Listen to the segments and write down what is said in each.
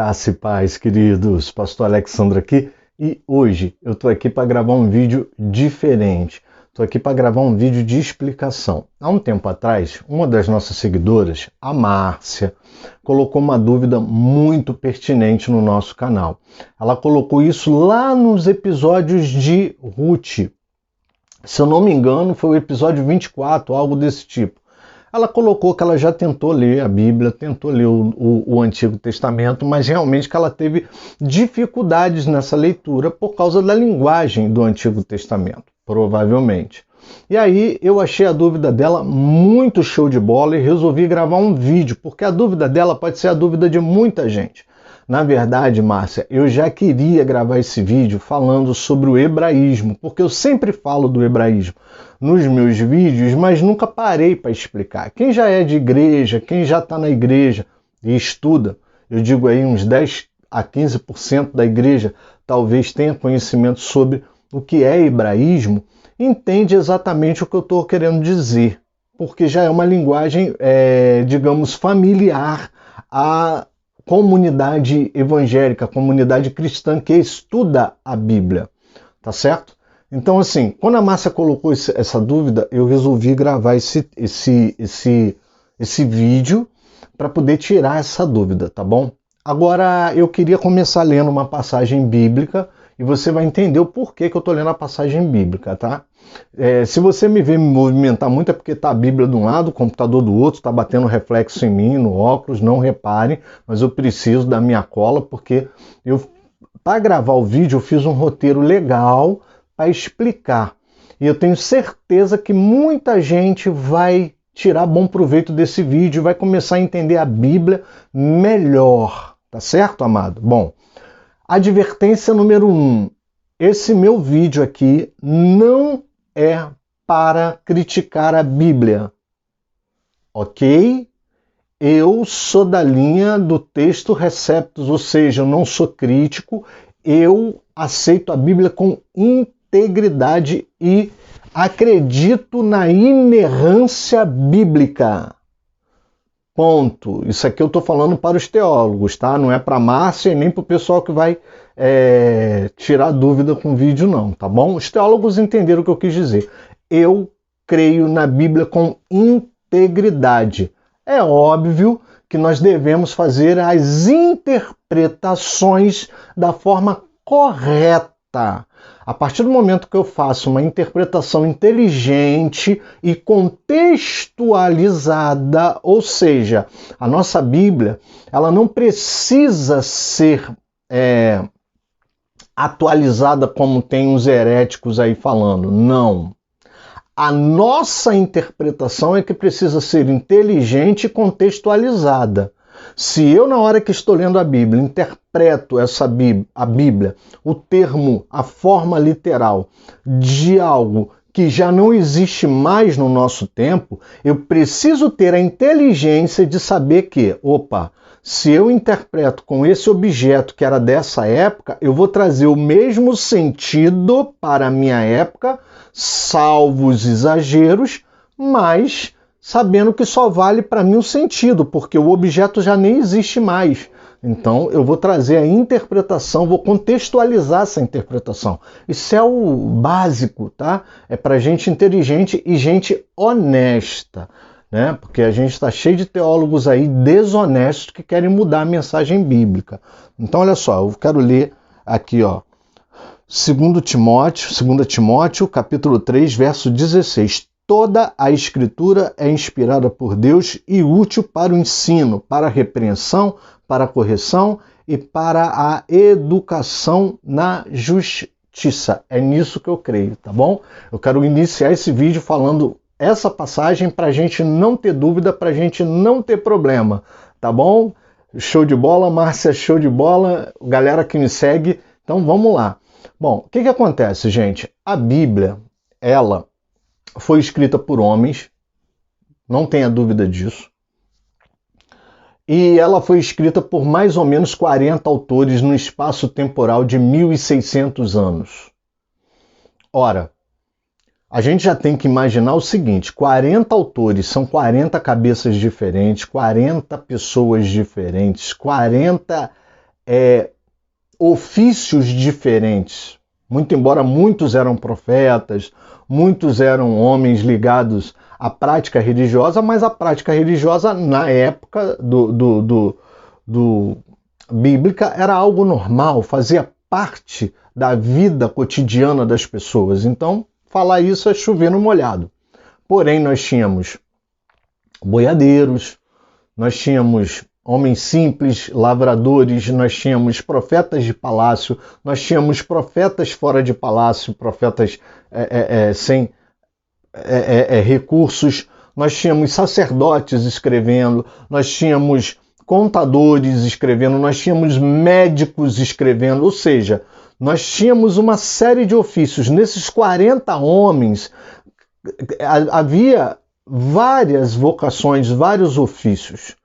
Graça e paz, queridos. Pastor Alexandre aqui e hoje eu estou aqui para gravar um vídeo diferente. Estou aqui para gravar um vídeo de explicação. Há um tempo atrás, uma das nossas seguidoras, a Márcia, colocou uma dúvida muito pertinente no nosso canal. Ela colocou isso lá nos episódios de Ruth. Se eu não me engano, foi o episódio 24, algo desse tipo. Ela colocou que ela já tentou ler a Bíblia, tentou ler o Antigo Testamento, mas realmente que ela teve dificuldades nessa leitura por causa da linguagem do Antigo Testamento, provavelmente. E aí eu achei a dúvida dela muito show de bola e resolvi gravar um vídeo, porque a dúvida dela pode ser a dúvida de muita gente. Na verdade, Márcia, eu já queria gravar esse vídeo falando sobre o hebraísmo, porque eu sempre falo do hebraísmo nos meus vídeos, mas nunca parei para explicar. Quem já é de igreja, quem já está na igreja e estuda, eu digo aí uns 10 a 15% da igreja talvez tenha conhecimento sobre o que é hebraísmo, entende exatamente o que eu estou querendo dizer, porque já é uma linguagem, digamos, familiar à comunidade evangélica, comunidade cristã que estuda a Bíblia, tá certo? Então, assim, quando a Márcia colocou essa dúvida, eu resolvi gravar esse vídeo para poder tirar essa dúvida, tá bom? Agora, eu queria começar lendo uma passagem bíblica e você vai entender o porquê que eu estou lendo a passagem bíblica, tá? Se você me vê me movimentar muito é porque está a Bíblia de um lado, o computador do outro, está batendo reflexo em mim, no óculos, não reparem, mas eu preciso da minha cola porque para gravar o vídeo eu fiz um roteiro legal para explicar. E eu tenho certeza que muita gente vai tirar bom proveito desse vídeo e vai começar a entender a Bíblia melhor, tá certo, amado? Bom, advertência número 1. Esse meu vídeo aqui não é para criticar a Bíblia, ok? Eu sou da linha do texto receptus, ou seja, eu não sou crítico, eu aceito a Bíblia com integridade e acredito na inerrância bíblica. Ponto. Isso aqui eu estou falando para os teólogos, tá? Não é para a Márcia e nem para o pessoal que vai tirar dúvida com o vídeo, não, tá bom? Os teólogos entenderam o que eu quis dizer. Eu creio na Bíblia com integridade. É óbvio que nós devemos fazer as interpretações da forma correta. A partir do momento que eu faço uma interpretação inteligente e contextualizada, ou seja, a nossa Bíblia, ela não precisa ser atualizada como tem os heréticos aí falando, não. A nossa interpretação é que precisa ser inteligente e contextualizada. Se eu, na hora que estou lendo a Bíblia, interpreto a Bíblia, o termo, a forma literal de algo que já não existe mais no nosso tempo, eu preciso ter a inteligência de saber que, se eu interpreto com esse objeto que era dessa época, eu vou trazer o mesmo sentido para a minha época, salvo os exageros, mas sabendo que só vale para mim o sentido, porque o objeto já nem existe mais. Então eu vou trazer a interpretação, vou contextualizar essa interpretação. Isso é o básico, tá? É para gente inteligente e gente honesta, né? Porque a gente está cheio de teólogos aí desonestos que querem mudar a mensagem bíblica. Então olha só, eu quero ler aqui, ó, 2 Timóteo, capítulo 3, verso 16. Toda a Escritura é inspirada por Deus e útil para o ensino, para a repreensão, para a correção e para a educação na justiça. É nisso que eu creio, tá bom? Eu quero iniciar esse vídeo falando essa passagem para a gente não ter dúvida, para a gente não ter problema, tá bom? Show de bola, Márcia, show de bola, galera que me segue. Então vamos lá. Bom, o que acontece, gente? A Bíblia, ela foi escrita por homens, não tenha dúvida disso. E ela foi escrita por mais ou menos 40 autores no espaço temporal de 1.600 anos. Ora, a gente já tem que imaginar o seguinte, 40 autores são 40 cabeças diferentes, 40 pessoas diferentes, 40 ofícios diferentes. Muito embora muitos eram profetas, muitos eram homens ligados à prática religiosa, mas a prática religiosa na época bíblica era algo normal, fazia parte da vida cotidiana das pessoas. Então, falar isso é chover no molhado. Porém, nós tínhamos boiadeiros, nós tínhamos homens simples, lavradores, nós tínhamos profetas de palácio, nós tínhamos profetas fora de palácio, profetas sem recursos, nós tínhamos sacerdotes escrevendo, nós tínhamos contadores escrevendo, nós tínhamos médicos escrevendo, ou seja, nós tínhamos uma série de ofícios. Nesses 40 homens havia várias vocações, vários ofícios.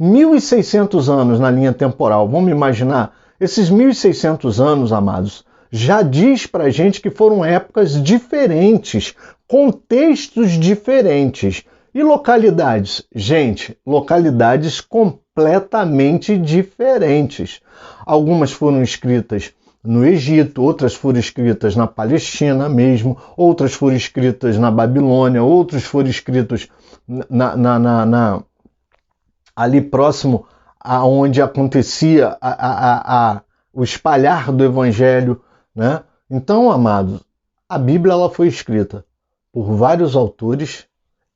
1.600 anos na linha temporal, vamos imaginar, esses 1.600 anos, amados, já diz pra gente que foram épocas diferentes, contextos diferentes. E localidades? Gente, localidades completamente diferentes. Algumas foram escritas no Egito, outras foram escritas na Palestina mesmo, outras foram escritas na Babilônia, outras foram escritas ali próximo aonde acontecia o espalhar do Evangelho, né? Então, amados, a Bíblia ela foi escrita por vários autores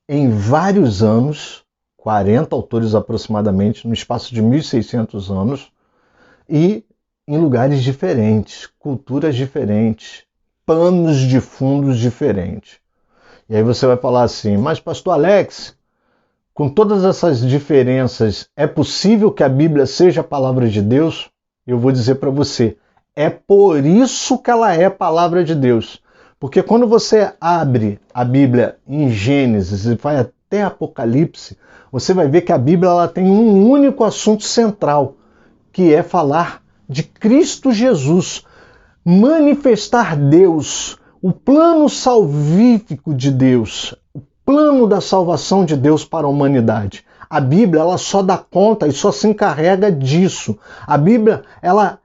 em vários anos, 40 autores aproximadamente, no espaço de 1.600 anos, e em lugares diferentes, culturas diferentes, panos de fundos diferentes. E aí você vai falar assim, mas pastor Alex, com todas essas diferenças, é possível que a Bíblia seja a palavra de Deus? Eu vou dizer para você, é por isso que ela é a palavra de Deus. Porque quando você abre a Bíblia em Gênesis e vai até Apocalipse, você vai ver que a Bíblia ela tem um único assunto central, que é falar de Cristo Jesus, manifestar Deus, o plano salvífico de Deus, o plano da salvação de Deus para a humanidade. A Bíblia ela só dá conta e só se encarrega disso. A Bíblia ela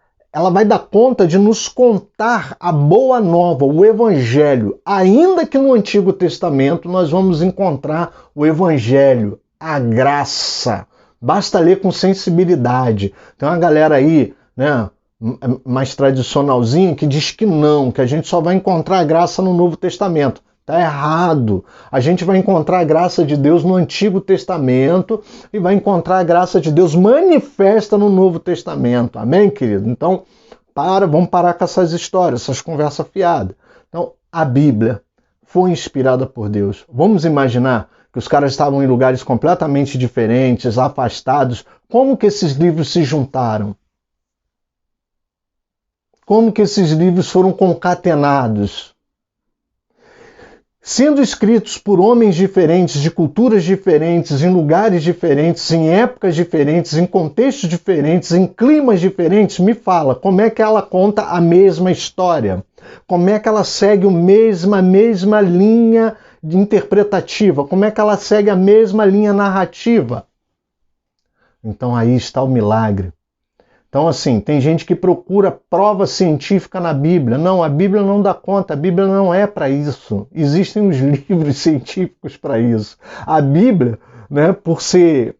vai dar conta de nos contar a boa nova, o Evangelho. Ainda que no Antigo Testamento nós vamos encontrar o Evangelho, a graça. Basta ler com sensibilidade. Tem uma galera aí, né, mais tradicionalzinha, que diz que não, que a gente só vai encontrar a graça no Novo Testamento. Está errado. A gente vai encontrar a graça de Deus no Antigo Testamento e vai encontrar a graça de Deus manifesta no Novo Testamento. Amém, querido? Então, vamos parar com essas histórias, essas conversas fiadas. Então, a Bíblia foi inspirada por Deus. Vamos imaginar que os caras estavam em lugares completamente diferentes, afastados. Como que esses livros se juntaram? Como que esses livros foram concatenados? Sendo escritos por homens diferentes, de culturas diferentes, em lugares diferentes, em épocas diferentes, em contextos diferentes, em climas diferentes, me fala, como é que ela conta a mesma história? Como é que ela segue a mesma linha interpretativa? Como é que ela segue a mesma linha narrativa? Então aí está o milagre. Então, assim, tem gente que procura prova científica na Bíblia. Não, a Bíblia não dá conta, a Bíblia não é para isso. Existem os livros científicos para isso. A Bíblia, né, por ser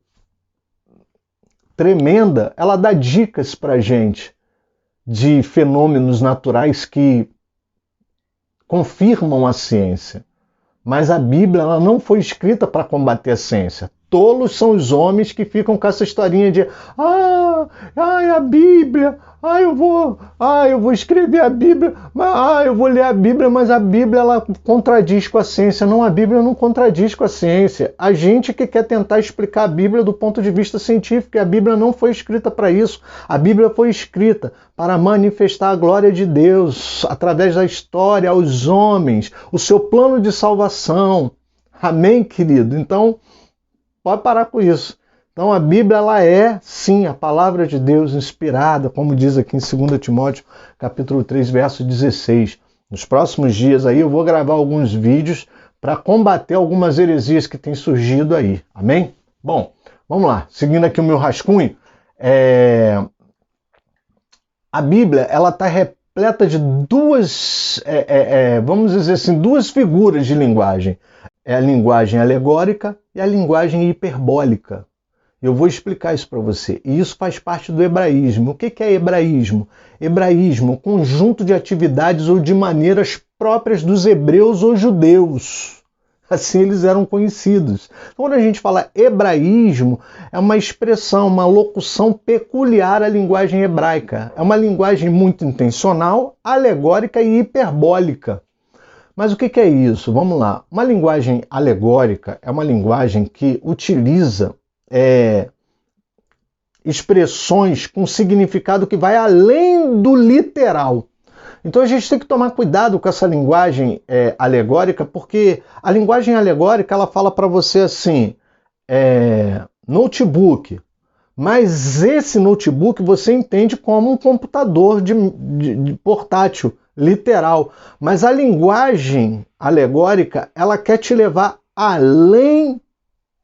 tremenda, ela dá dicas para a gente de fenômenos naturais que confirmam a ciência. Mas a Bíblia ela não foi escrita para combater a ciência. Tolos são os homens que ficam com essa historinha de a Bíblia, eu vou escrever a Bíblia, eu vou ler a Bíblia, mas a Bíblia ela contradiz com a ciência. Não, a Bíblia não contradiz com a ciência. A gente que quer tentar explicar a Bíblia do ponto de vista científico, e a Bíblia não foi escrita para isso. A Bíblia foi escrita para manifestar a glória de Deus através da história aos homens, o seu plano de salvação. Amém, querido? Então, pode parar com isso. Então a Bíblia ela é, sim, a palavra de Deus inspirada, como diz aqui em 2 Timóteo, capítulo 3, verso 16. Nos próximos dias aí eu vou gravar alguns vídeos para combater algumas heresias que têm surgido aí. Amém? Bom, vamos lá. Seguindo aqui o meu rascunho, A Bíblia, ela está repleta de vamos dizer assim, duas figuras de linguagem. É a linguagem alegórica e a linguagem hiperbólica. Eu vou explicar isso para você. E isso faz parte do hebraísmo. O que é hebraísmo? Hebraísmo, conjunto de atividades ou de maneiras próprias dos hebreus ou judeus. Assim eles eram conhecidos. Então, quando a gente fala hebraísmo, é uma expressão, uma locução peculiar à linguagem hebraica. É uma linguagem muito intencional, alegórica e hiperbólica. Mas o que é isso? Vamos lá. Uma linguagem alegórica é uma linguagem que utiliza expressões com significado que vai além do literal. Então a gente tem que tomar cuidado com essa linguagem alegórica, porque a linguagem alegórica ela fala para você assim, notebook, mas esse notebook você entende como um computador de portátil, literal. Mas a linguagem alegórica ela quer te levar além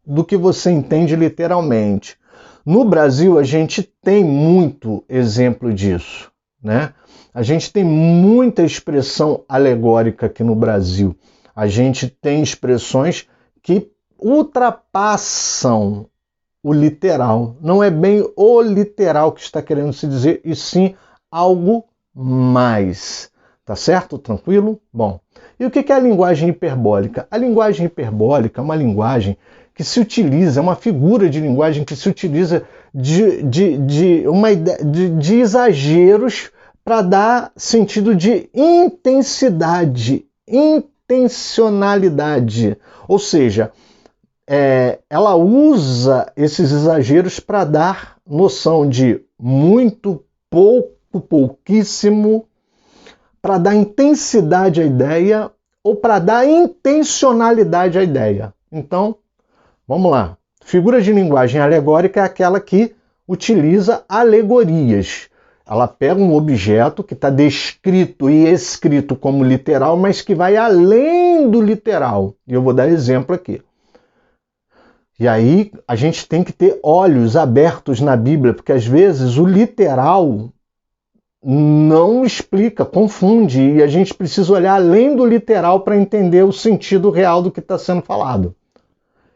do que você entende literalmente. No Brasil, a gente tem muito exemplo disso, né? A gente tem muita expressão alegórica aqui no Brasil. A gente tem expressões que ultrapassam o literal. Não é bem o literal que está querendo se dizer, e sim algo mais. Tá certo? Tranquilo? Bom. E o que é a linguagem hiperbólica? A linguagem hiperbólica é uma linguagem que se utiliza, é uma figura de linguagem que se utiliza de exageros para dar sentido de intensidade, intencionalidade. Ou seja, ela usa esses exageros para dar noção de muito, pouco, pouquíssimo, para dar intensidade à ideia ou para dar intencionalidade à ideia. Então, vamos lá. Figura de linguagem alegórica é aquela que utiliza alegorias. Ela pega um objeto que está descrito e escrito como literal, mas que vai além do literal. E eu vou dar exemplo aqui. E aí a gente tem que ter olhos abertos na Bíblia, porque às vezes o literal não explica, confunde, e a gente precisa olhar além do literal para entender o sentido real do que está sendo falado.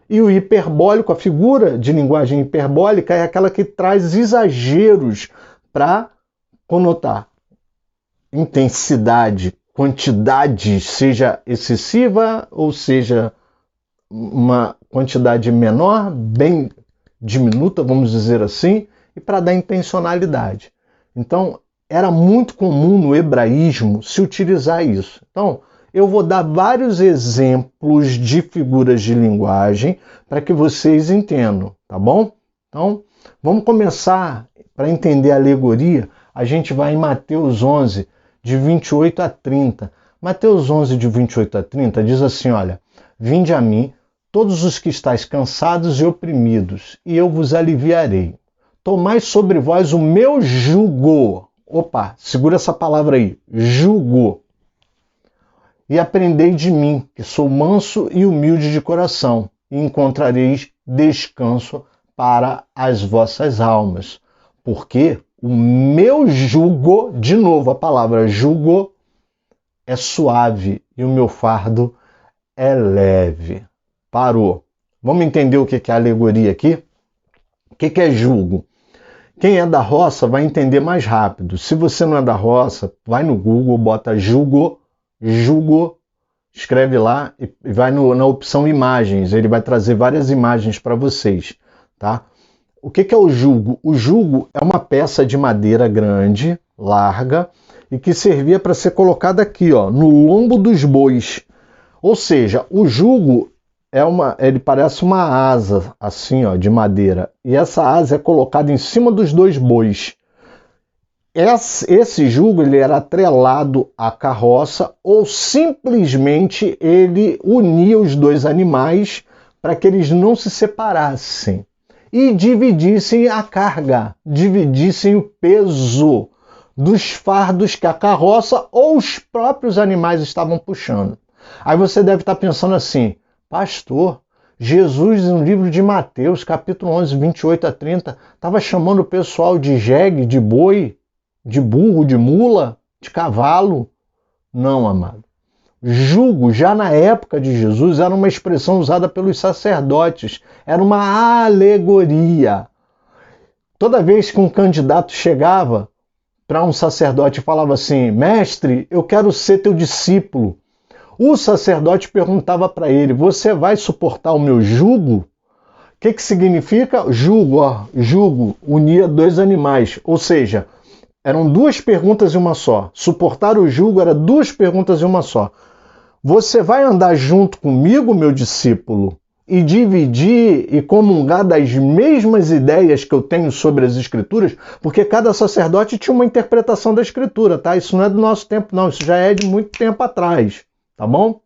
E o hiperbólico, a figura de linguagem hiperbólica é aquela que traz exageros para conotar intensidade, quantidade, seja excessiva ou seja uma quantidade menor, bem diminuta, vamos dizer assim, e para dar intencionalidade. Então, era muito comum no hebraísmo se utilizar isso. Então, eu vou dar vários exemplos de figuras de linguagem para que vocês entendam, tá bom? Então, vamos começar. Para entender a alegoria, a gente vai em Mateus 11, de 28 a 30. Mateus 11, de 28 a 30, diz assim, olha, vinde a mim, todos os que estáis cansados e oprimidos, e eu vos aliviarei. Tomai sobre vós o meu jugo. Opa, segura essa palavra aí, jugo. E aprendei de mim, que sou manso e humilde de coração, e encontrareis descanso para as vossas almas. Porque o meu jugo, de novo a palavra jugo, é suave e o meu fardo é leve. Parou. Vamos entender o que é a alegoria aqui? O que é jugo? Quem é da roça vai entender mais rápido. Se você não é da roça, vai no Google, bota jugo, escreve lá e vai na opção imagens. Ele vai trazer várias imagens para vocês, tá? O que é o jugo? O jugo é uma peça de madeira grande, larga, e que servia para ser colocada aqui, ó, no lombo dos bois. Ou seja, o jugo ele parece uma asa, assim, ó, de madeira. E essa asa é colocada em cima dos dois bois. Esse jugo ele era atrelado à carroça ou simplesmente ele unia os dois animais para que eles não se separassem e dividissem a carga, dividissem o peso dos fardos que a carroça ou os próprios animais estavam puxando. Aí você deve estar pensando assim, pastor, Jesus no livro de Mateus, capítulo 11, 28 a 30, estava chamando o pessoal de jegue, de boi? de burro, de mula, de cavalo? Não, amado. Jugo, já na época de Jesus, era uma expressão usada pelos sacerdotes, era uma alegoria. Toda vez que um candidato chegava para um sacerdote e falava assim: mestre, eu quero ser teu discípulo, o sacerdote perguntava para ele: você vai suportar o meu jugo? O que significa jugo? Jugo unia dois animais, ou seja, eram duas perguntas em uma só. Suportar o jugo era duas perguntas em uma só. Você vai andar junto comigo, meu discípulo, e dividir e comungar das mesmas ideias que eu tenho sobre as Escrituras? Porque cada sacerdote tinha uma interpretação da Escritura, tá? Isso não é do nosso tempo, não. Isso já é de muito tempo atrás, tá bom?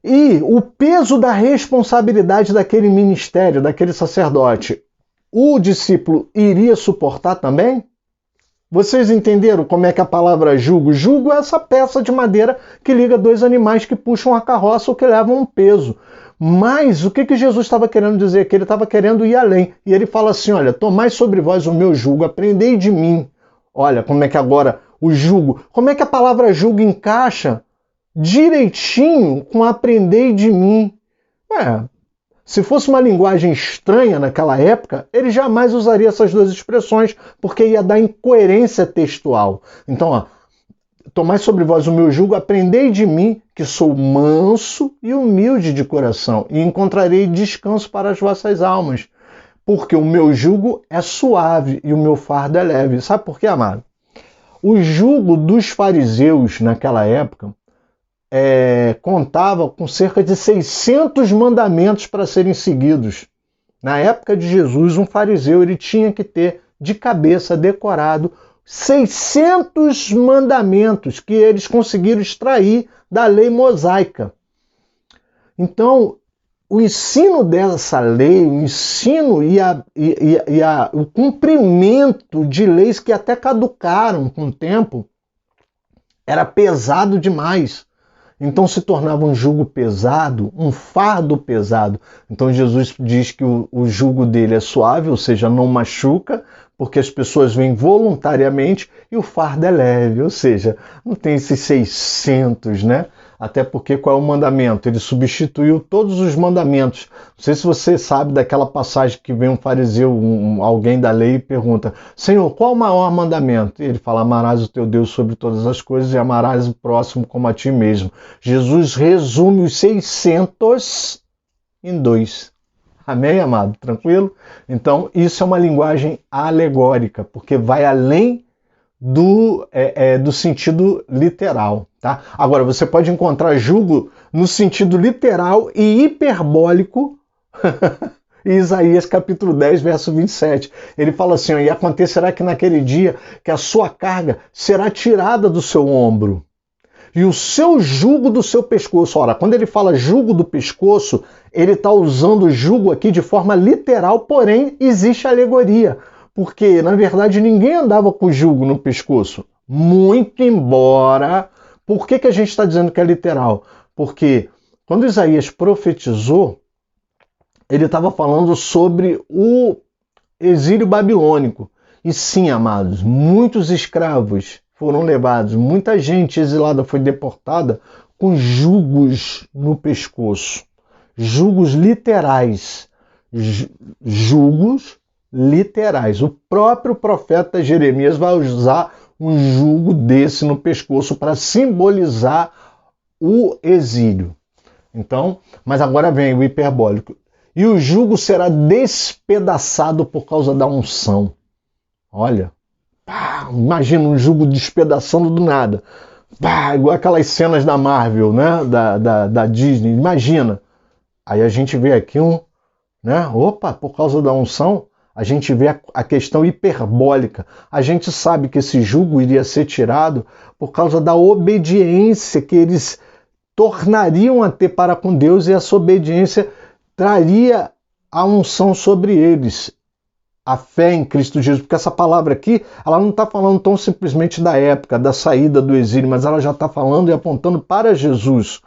E o peso da responsabilidade daquele ministério, daquele sacerdote, o discípulo iria suportar também? Vocês entenderam como é que a palavra jugo? Jugo é essa peça de madeira que liga dois animais que puxam a carroça ou que levam um peso. Mas o que Jesus estava querendo dizer aqui? Ele estava querendo ir além. E ele fala assim, olha, tomai sobre vós o meu jugo, aprendei de mim. Olha como é que agora o jugo, como é que a palavra jugo encaixa direitinho com aprendei de mim. Se fosse uma linguagem estranha naquela época, ele jamais usaria essas duas expressões, porque ia dar incoerência textual. Então, tomai sobre vós o meu jugo, aprendei de mim, que sou manso e humilde de coração, e encontrarei descanso para as vossas almas, porque o meu jugo é suave e o meu fardo é leve. Sabe por quê, amado? O jugo dos fariseus naquela época contava com cerca de 600 mandamentos para serem seguidos. Na época de Jesus, um fariseu ele tinha que ter de cabeça decorado 600 mandamentos que eles conseguiram extrair da lei mosaica. Então, o ensino dessa lei, o ensino o cumprimento de leis que até caducaram com o tempo, era pesado demais. Então se tornava um jugo pesado, um fardo pesado. Então Jesus diz que o jugo dele é suave, ou seja, não machuca, porque as pessoas vêm voluntariamente, e o fardo é leve, ou seja, não tem esses 600, né? Até porque qual é o mandamento? Ele substituiu todos os mandamentos. Não sei se você sabe daquela passagem que vem um fariseu, alguém da lei, e pergunta: Senhor, qual é o maior mandamento? E ele fala: amarás o teu Deus sobre todas as coisas e amarás o próximo como a ti mesmo. Jesus resume os 600 em 2. Amém, amado? Tranquilo? Então, isso é uma linguagem alegórica, porque vai além do sentido literal. Tá? Agora, você pode encontrar jugo no sentido literal e hiperbólico em Isaías capítulo 10, verso 27. Ele fala assim, e acontecerá que naquele dia que a sua carga será tirada do seu ombro e o seu jugo do seu pescoço. Ora, quando ele fala jugo do pescoço, ele está usando jugo aqui de forma literal, porém existe alegoria. Porque, na verdade, ninguém andava com jugo no pescoço. Muito embora... Por que a gente está dizendo que é literal? Porque quando Isaías profetizou, ele estava falando sobre o exílio babilônico. E sim, amados, muitos escravos foram levados, muita gente exilada foi deportada com jugos no pescoço. Jugos literais. Jugos literais. O próprio profeta Jeremias vai usar um jugo desse no pescoço para simbolizar o exílio. Então, mas agora vem o hiperbólico. E o jugo será despedaçado por causa da unção. Olha, imagina um jugo despedaçando do nada. Igual aquelas cenas da Marvel, né? Da Disney. Imagina. Aí a gente vê aqui por causa da unção, a gente vê a questão hiperbólica. A gente sabe que esse jugo iria ser tirado por causa da obediência que eles tornariam a ter para com Deus, e essa obediência traria a unção sobre eles, a fé em Cristo Jesus. Porque essa palavra aqui, ela não está falando tão simplesmente da época, da saída do exílio, mas ela já está falando e apontando para Jesus.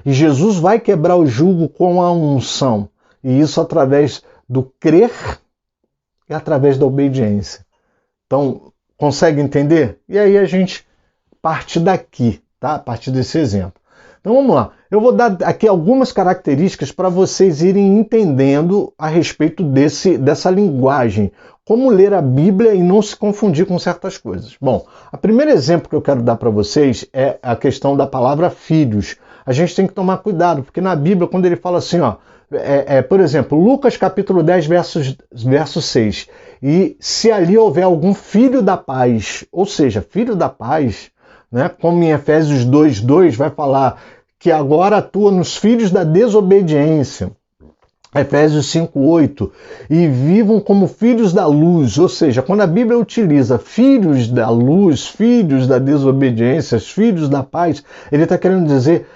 E Jesus vai quebrar o jugo com a unção. E isso através do crer e através da obediência. Então, Consegue entender? E aí a gente parte daqui, tá? A partir desse exemplo. Então vamos lá. Eu vou dar aqui algumas características para vocês irem entendendo a respeito dessa linguagem. Como ler a Bíblia e não se confundir com certas coisas. Bom, o primeiro exemplo que eu quero dar para vocês é a questão da palavra filhos. A gente tem que tomar cuidado, porque na Bíblia, quando ele fala assim, ó, por exemplo, Lucas capítulo 10, verso 6, e se ali houver algum filho da paz, ou seja, filho da paz, né, como em Efésios 2:2 vai falar que agora atua nos filhos da desobediência, Efésios 5:8, e vivam como filhos da luz, ou seja, quando a Bíblia utiliza filhos da luz, filhos da desobediência, filhos da paz, ele está querendo dizer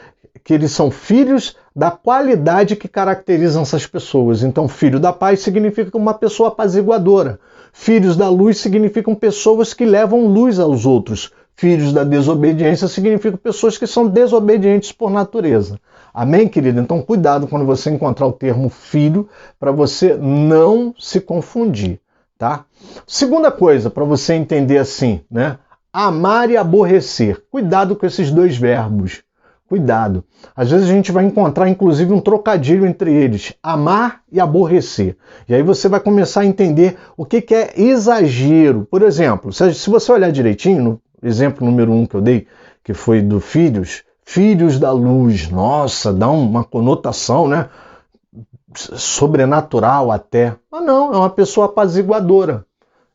que eles são filhos da qualidade que caracterizam essas pessoas. Então, filho da paz significa uma pessoa apaziguadora. Filhos da luz significam pessoas que levam luz aos outros. Filhos da desobediência significam pessoas que são desobedientes por natureza. Amém, querido? Então, cuidado quando você encontrar o termo filho, para você não se confundir, tá? Segunda coisa, para você entender assim, né? Amar e aborrecer. Cuidado com esses dois verbos. Cuidado. Às vezes a gente vai encontrar, inclusive, um trocadilho entre eles. Amar e aborrecer. E aí você vai começar a entender o que é exagero. Por exemplo, se você olhar direitinho, no exemplo número 1 que eu dei, que foi do filhos, filhos da luz. Nossa, dá uma conotação, né? Sobrenatural até. Mas não, é uma pessoa apaziguadora.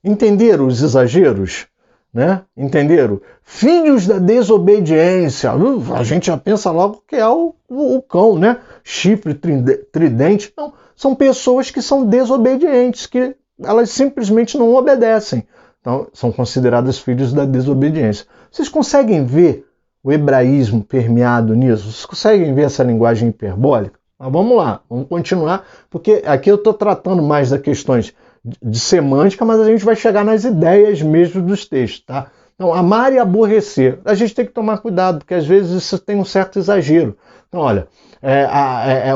Entenderam os exageros? Né? Entenderam? Filhos da desobediência. A gente já pensa logo que é o cão, né? Chifre, tridente. Não, são pessoas que são desobedientes, que elas simplesmente não obedecem. Então, são consideradas filhos da desobediência. Vocês conseguem ver o hebraísmo permeado nisso? Vocês conseguem ver essa linguagem hiperbólica? Mas vamos lá, vamos continuar, porque aqui eu estou tratando mais das questões de semântica, mas a gente vai chegar nas ideias mesmo dos textos, tá? Então, amar e aborrecer. A gente tem que tomar cuidado, porque às vezes isso tem um certo exagero. Então, olha,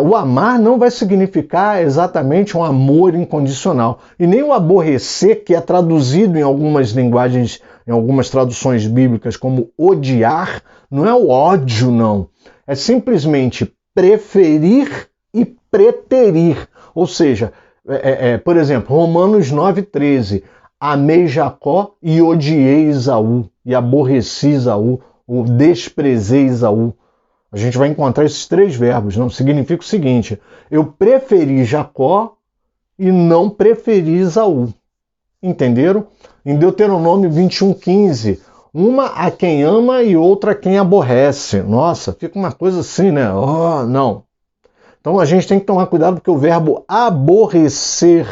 o amar não vai significar exatamente um amor incondicional. E nem o aborrecer, que é traduzido em algumas linguagens, em algumas traduções bíblicas como odiar, não é o ódio, não. É simplesmente preferir e preterir. Ou seja, por exemplo, Romanos 9:13, amei Jacó e odiei Esaú, e aborreci Esaú, ou desprezei Esaú. A gente vai encontrar esses três verbos, não? Significa o seguinte, eu preferi Jacó e não preferi Esaú. Entenderam? Em Deuteronômio 21:15, uma a quem ama e outra a quem aborrece. Nossa, fica uma coisa assim, né? Oh, não. Então a gente tem que tomar cuidado porque o verbo aborrecer,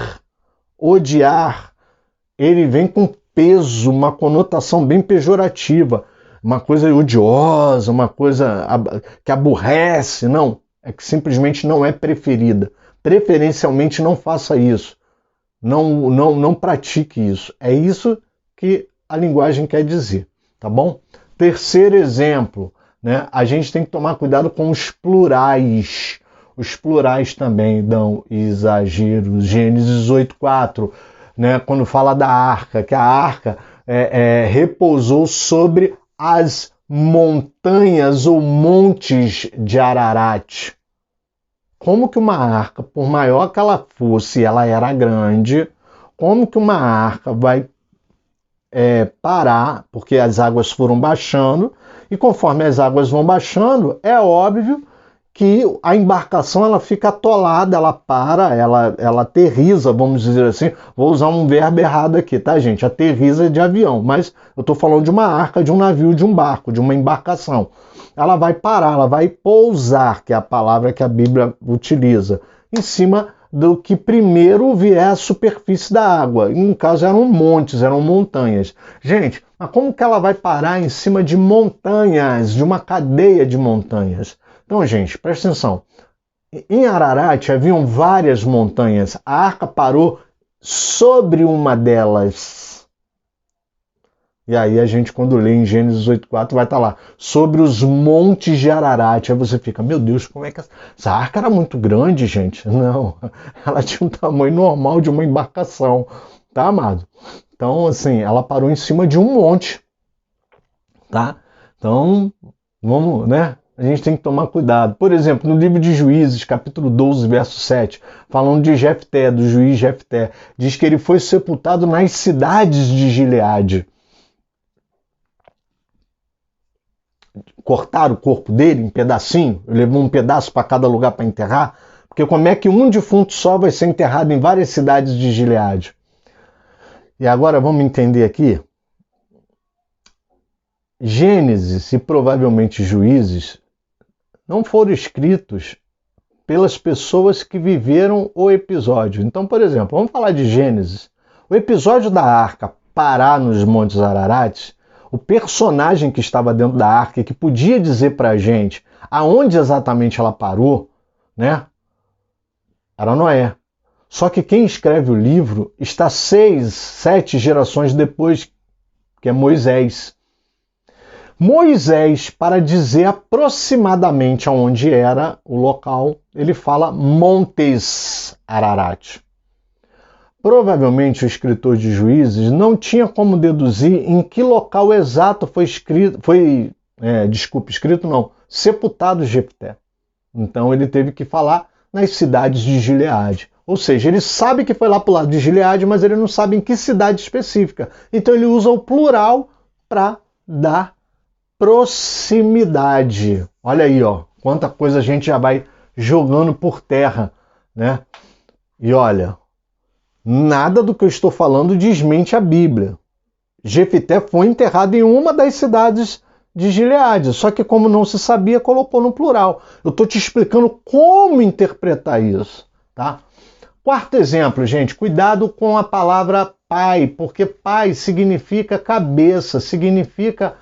odiar, ele vem com peso, uma conotação bem pejorativa, uma coisa odiosa, uma coisa que aborrece. Não, é que simplesmente não é preferida. Preferencialmente não faça isso. Não pratique isso. É isso que a linguagem quer dizer, tá bom? Terceiro exemplo, né? A gente tem que tomar cuidado com os plurais. Os plurais também dão exageros. Gênesis 8:4, né? Quando fala da arca, que a arca repousou sobre as montanhas ou montes de Ararat. Como que uma arca, por maior que ela fosse, ela era grande, como que uma arca vai parar, porque as águas foram baixando, e conforme as águas vão baixando, é óbvio que a embarcação ela fica atolada, ela para, ela aterriza, vamos dizer assim. Vou usar um verbo errado aqui, tá, gente? Aterriza de avião, mas eu estou falando de uma arca, de um navio, de um barco, de uma embarcação. Ela vai parar, ela vai pousar, que é a palavra que a Bíblia utiliza, em cima do que primeiro vier à superfície da água. No caso eram montes, eram montanhas. Gente, mas como que ela vai parar em cima de montanhas, de uma cadeia de montanhas? Então, gente, presta atenção. Em Ararat haviam várias montanhas. A arca parou sobre uma delas. E aí a gente, quando lê em Gênesis 8:4, vai estar lá, sobre os montes de Ararat. Aí você fica, meu Deus, como é que essa arca era muito grande, gente? Não, ela tinha um tamanho normal de uma embarcação, tá, amado? Então, assim, ela parou em cima de um monte, tá? Então, vamos, né? A gente tem que tomar cuidado. Por exemplo, no livro de Juízes, capítulo 12, verso 7, falando de Jefté, do juiz Jefté, diz que ele foi sepultado nas cidades de Gileade. Cortaram o corpo dele em pedacinho, levou um pedaço para cada lugar para enterrar, porque como é que um defunto só vai ser enterrado em várias cidades de Gileade? E agora vamos entender aqui. Gênesis e provavelmente Juízes não foram escritos pelas pessoas que viveram o episódio. Então, por exemplo, vamos falar de Gênesis. O episódio da arca parar nos Montes Ararat, o personagem que estava dentro da arca e que podia dizer para a gente aonde exatamente ela parou, né, era Noé. Só que quem escreve o livro está 6, 7 gerações depois, que é Moisés. Moisés, para dizer aproximadamente aonde era o local, ele fala Montes Ararat. Provavelmente o escritor de Juízes não tinha como deduzir em que local exato sepultado Jefté. Então ele teve que falar nas cidades de Gileade. Ou seja, ele sabe que foi lá para o lado de Gileade, mas ele não sabe em que cidade específica. Então ele usa o plural para dar proximidade. Olha aí, ó, quanta coisa a gente já vai jogando por terra, né? E olha, nada do que eu estou falando desmente a Bíblia. Jefté foi enterrado em uma das cidades de Gileade, só que como não se sabia, colocou no plural. Eu estou te explicando como interpretar isso, tá? Quarto exemplo, gente, cuidado com a palavra pai, porque pai significa cabeça, significa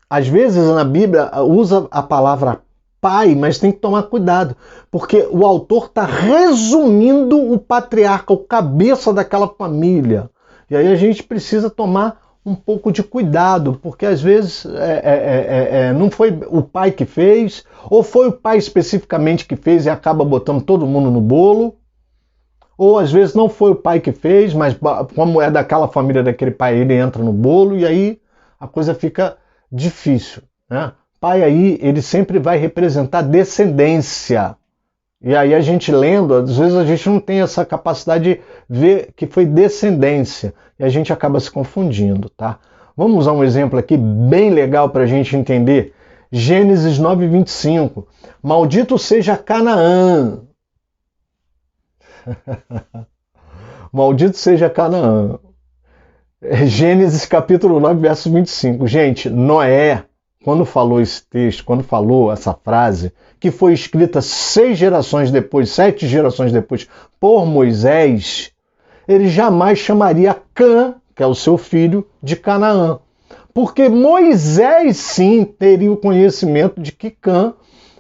às vezes na Bíblia usa a palavra pai, mas tem que tomar cuidado, porque o autor está resumindo o patriarca, o cabeça daquela família. E aí a gente precisa tomar um pouco de cuidado, porque às vezes não foi o pai que fez, ou foi o pai especificamente que fez e acaba botando todo mundo no bolo, ou às vezes não foi o pai que fez, mas como é daquela família daquele pai, ele entra no bolo e aí a coisa fica difícil, né? Pai aí, ele sempre vai representar descendência. E aí a gente lendo, às vezes a gente não tem essa capacidade de ver que foi descendência. E a gente acaba se confundindo, tá? Vamos usar um exemplo aqui bem legal para a gente entender. Gênesis 9:25. Maldito seja Canaã. Maldito seja Canaã. Gênesis capítulo 9, verso 25. Gente, Noé, quando falou esse texto, quando falou essa frase, que foi escrita 6 gerações depois, 7 gerações depois, por Moisés, ele jamais chamaria Cã, que é o seu filho, de Canaã. Porque Moisés, sim, teria o conhecimento de que Cã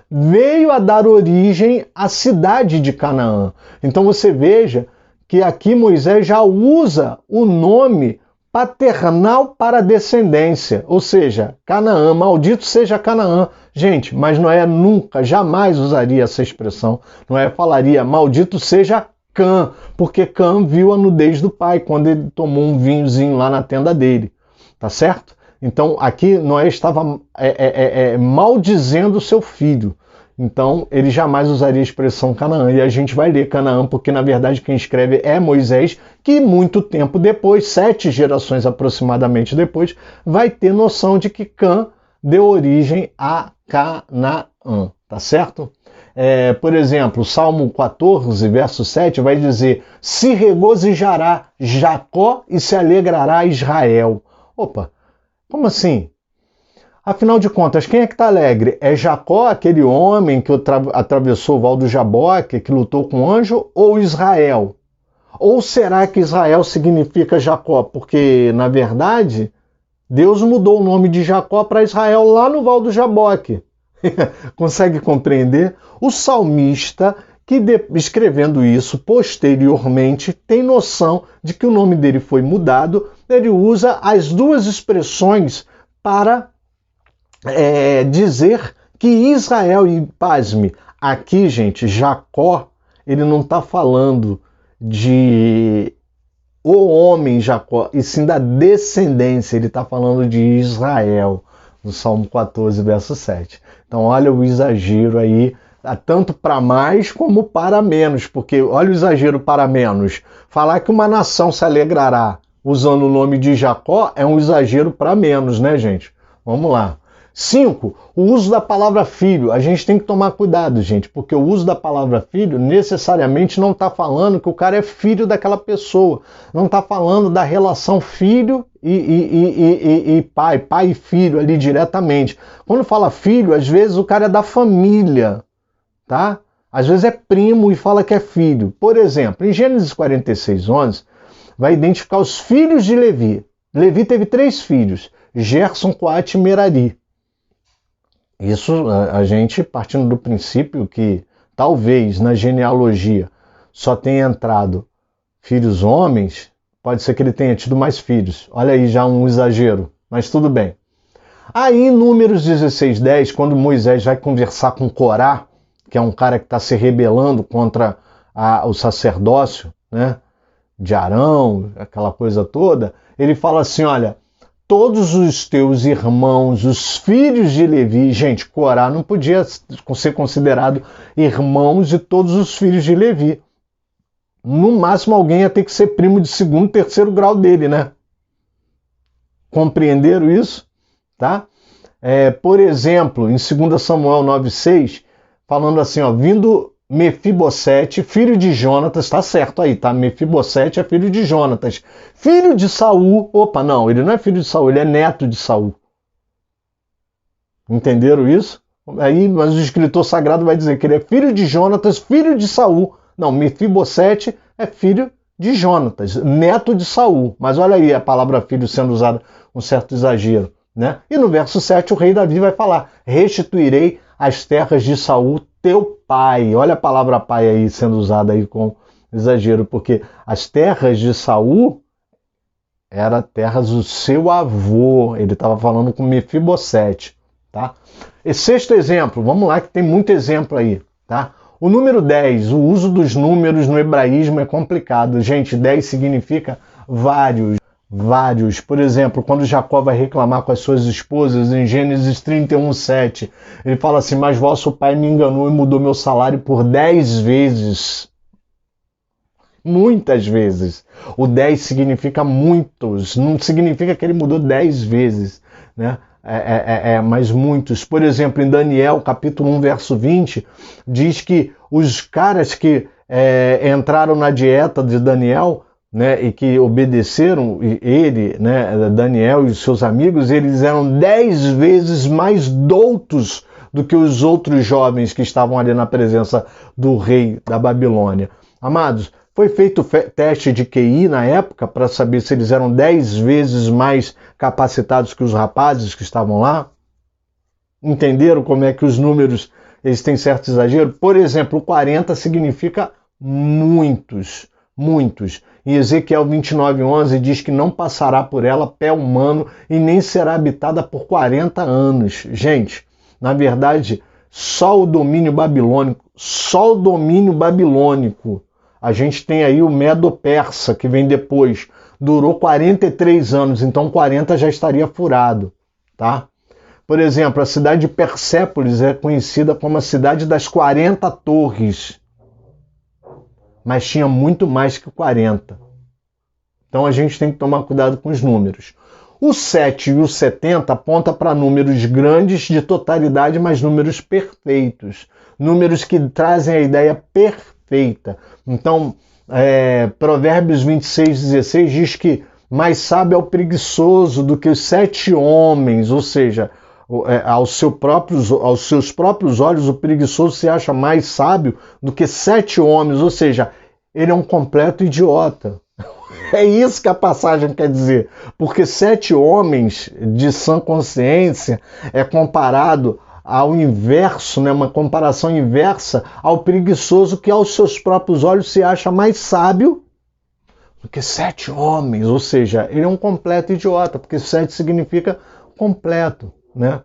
veio a dar origem à cidade de Canaã. Então você veja que aqui Moisés já usa o nome paternal para a descendência, ou seja, Canaã, maldito seja Canaã. Gente, mas Noé nunca, jamais usaria essa expressão. Noé falaria, maldito seja Cã, porque Cã viu a nudez do pai quando ele tomou um vinhozinho lá na tenda dele, tá certo? Então aqui Noé estava maldizendo seu filho. Então ele jamais usaria a expressão Canaã. E a gente vai ler Canaã porque na verdade quem escreve é Moisés, que muito tempo depois, 7 gerações aproximadamente depois, vai ter noção de que Cã deu origem a Canaã, tá certo? Por exemplo, Salmo 14, verso 7 vai dizer: se regozijará Jacó e se alegrará Israel. Opa, como assim? Afinal de contas, quem é que está alegre? É Jacó, aquele homem que atravessou o val do Jaboque, que lutou com o anjo, ou Israel? Ou será que Israel significa Jacó? Porque, na verdade, Deus mudou o nome de Jacó para Israel lá no val do Jaboque. Consegue compreender? O salmista, que escrevendo isso posteriormente, tem noção de que o nome dele foi mudado. Ele usa as duas expressões para dizer que Israel, e pasme, aqui, gente, Jacó, ele não está falando de o homem Jacó, e sim da descendência. Ele está falando de Israel, no Salmo 14, verso 7. Então olha o exagero aí, tanto para mais como para menos, porque olha o exagero para menos. Falar que uma nação se alegrará usando o nome de Jacó é um exagero para menos, né, gente? Vamos lá. 5. O uso da palavra filho. A gente tem que tomar cuidado, gente, porque o uso da palavra filho necessariamente não está falando que o cara é filho daquela pessoa. Não está falando da relação filho e pai, pai e filho ali diretamente. Quando fala filho, às vezes o cara é da família, tá? Às vezes é primo e fala que é filho. Por exemplo, em Gênesis 46:11, vai identificar os filhos de Levi. Levi teve 3 filhos, Gerson, Coate e Merari. Isso a gente partindo do princípio que talvez na genealogia só tenha entrado filhos homens, pode ser que ele tenha tido mais filhos. Olha aí já um exagero, mas tudo bem. Aí em Números 16:10, quando Moisés vai conversar com Corá, que é um cara que está se rebelando contra o sacerdócio, né, de Arão, aquela coisa toda, ele fala assim, olha, todos os teus irmãos, os filhos de Levi, gente, Corá não podia ser considerado irmãos de todos os filhos de Levi. No máximo alguém ia ter que ser primo de 2º, 3º grau dele, né? Compreenderam isso? Tá? Por exemplo, em 2 Samuel 9:6, falando assim, ó, vindo Mefibosete, filho de Jonatas, tá certo aí, tá? Mefibosete é filho de Jonatas. Filho de Saul, opa, não, ele não é filho de Saul, ele é neto de Saul. Entenderam isso? Aí, mas o escritor sagrado vai dizer que ele é filho de Jonatas, filho de Saul. Não, Mefibosete é filho de Jonatas, neto de Saul. Mas olha aí a palavra filho sendo usada com certo exagero, né? E no verso 7 o rei Davi vai falar, restituirei as terras de Saul, teu pai. Olha a palavra pai aí sendo usada aí com exagero, porque as terras de Saul eram terras do seu avô. Ele estava falando com Mefibosete, tá? E 6º exemplo, vamos lá que tem muito exemplo aí, tá? O número 10, o uso dos números no hebraísmo é complicado. Gente, 10 significa vários. Por exemplo, quando Jacó vai reclamar com as suas esposas em Gênesis 31:7, ele fala assim, mas vosso pai me enganou e mudou meu salário por 10 vezes. Muitas vezes. O 10 significa muitos, não significa que ele mudou 10 vezes, né? Mas muitos. Por exemplo, em Daniel, capítulo 1, verso 20, diz que os caras que entraram na dieta de Daniel, né, e que obedeceram ele, né, Daniel e os seus amigos, eles eram 10 vezes mais doutos do que os outros jovens que estavam ali na presença do rei da Babilônia. Amados, foi feito teste de QI na época para saber se eles eram 10 vezes mais capacitados que os rapazes que estavam lá. Entenderam como é que os números eles têm certo exagero? Por exemplo, 40 significa muitos. Muitos. Em Ezequiel 29:11 diz que não passará por ela pé humano e nem será habitada por 40 anos. Gente, na verdade, só o domínio babilônico, a gente tem aí o Medo-Persa, que vem depois, durou 43 anos, então 40 já estaria furado, tá? Por exemplo, a cidade de Persépolis é conhecida como a cidade das 40 torres, mas tinha muito mais que 40. Então a gente tem que tomar cuidado com os números. O 7 e o 70 aponta para números grandes de totalidade, mas números perfeitos. Números que trazem a ideia perfeita. Então, Provérbios 26:16 diz que mais sábio é o preguiçoso do que os 7 homens, ou seja, aos seus próprios olhos, o preguiçoso se acha mais sábio do que 7 homens, ou seja, ele é um completo idiota. É isso que a passagem quer dizer, porque 7 homens de sã consciência é comparado ao inverso, né, uma comparação inversa ao preguiçoso que aos seus próprios olhos se acha mais sábio do que 7 homens, ou seja, ele é um completo idiota, porque 7 significa completo, né?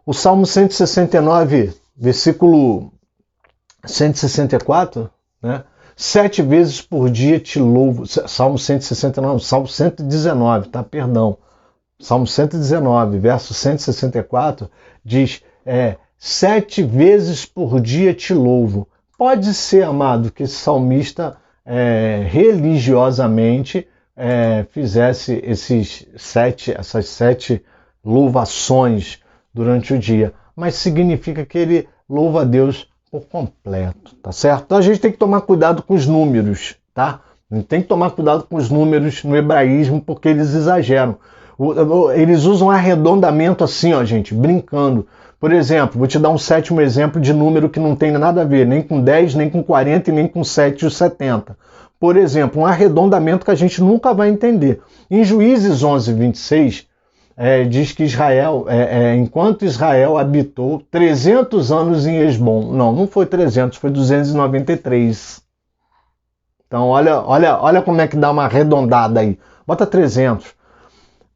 O Salmo 169, versículo 164, né? 7 vezes por dia te louvo. Salmo 169, Salmo 119, tá? Perdão. Salmo 119, verso 164, diz, 7 vezes por dia te louvo. Pode ser, amado, que esse salmista religiosamente fizesse essas 7 louvações durante o dia, mas significa que ele louva a Deus por completo, tá certo? Então a gente tem que tomar cuidado com os números, tá? A gente tem que tomar cuidado com os números no hebraísmo, porque eles exageram. Eles usam arredondamento assim, ó, gente, brincando. Por exemplo, vou te dar um 7º exemplo de número que não tem nada a ver, nem com 10, nem com 40 e nem com 7 e 70. Por exemplo, um arredondamento que a gente nunca vai entender. Em Juízes 11, 26, diz que Israel, enquanto Israel habitou 300 anos em Esbom. Não foi 300, foi 293. Então, olha como é que dá uma arredondada aí. Bota 300.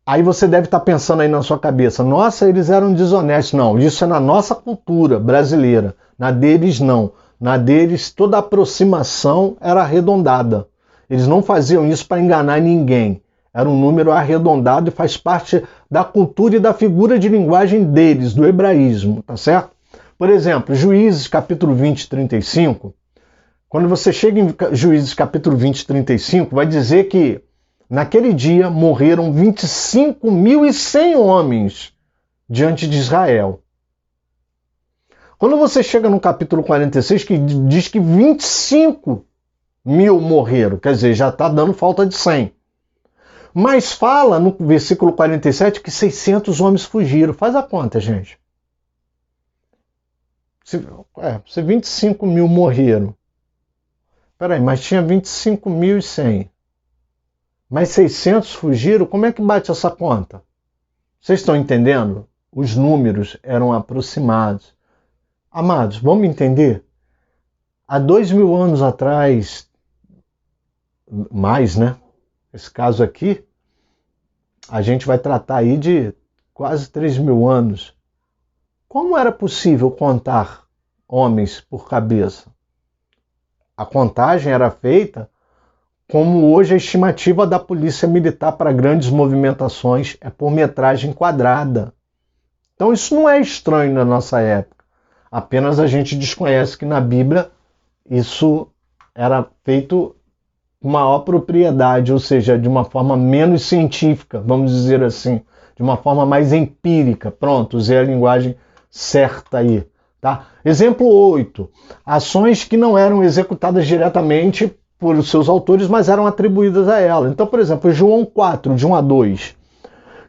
Aí você deve estar pensando aí na sua cabeça, nossa, eles eram desonestos. Não, isso é na nossa cultura brasileira. Na deles, não. Na deles, toda aproximação era arredondada. Eles não faziam isso para enganar ninguém. Era um número arredondado e faz parte da cultura e da figura de linguagem deles, do hebraísmo, tá certo? Por exemplo, Juízes capítulo 20, 35, quando você chega em Juízes capítulo 20, 35, vai dizer que naquele dia morreram 25.100 homens diante de Israel. Quando você chega no capítulo 46, que diz que 25 mil morreram, quer dizer, já está dando falta de 100. Mas fala no versículo 47 que 600 homens fugiram. Faz a conta, gente. Se 25 mil morreram. Peraí, mas tinha 25.100. Mas 600 fugiram? Como é que bate essa conta? Vocês estão entendendo? Os números eram aproximados. Amados, vamos entender? Há 2.000 anos atrás, mais, né? Esse caso aqui, a gente vai tratar aí de quase 3.000 anos. Como era possível contar homens por cabeça? A contagem era feita como hoje a estimativa da polícia militar para grandes movimentações é por metragem quadrada. Então isso não é estranho na nossa época. Apenas a gente desconhece que na Bíblia isso era feito com maior propriedade, ou seja, de uma forma menos científica, vamos dizer assim, de uma forma mais empírica. Pronto, usei a linguagem certa aí. Tá? Exemplo 8. Ações que não eram executadas diretamente por seus autores, mas eram atribuídas a ela. Então, por exemplo, João 4, de 1 a 2.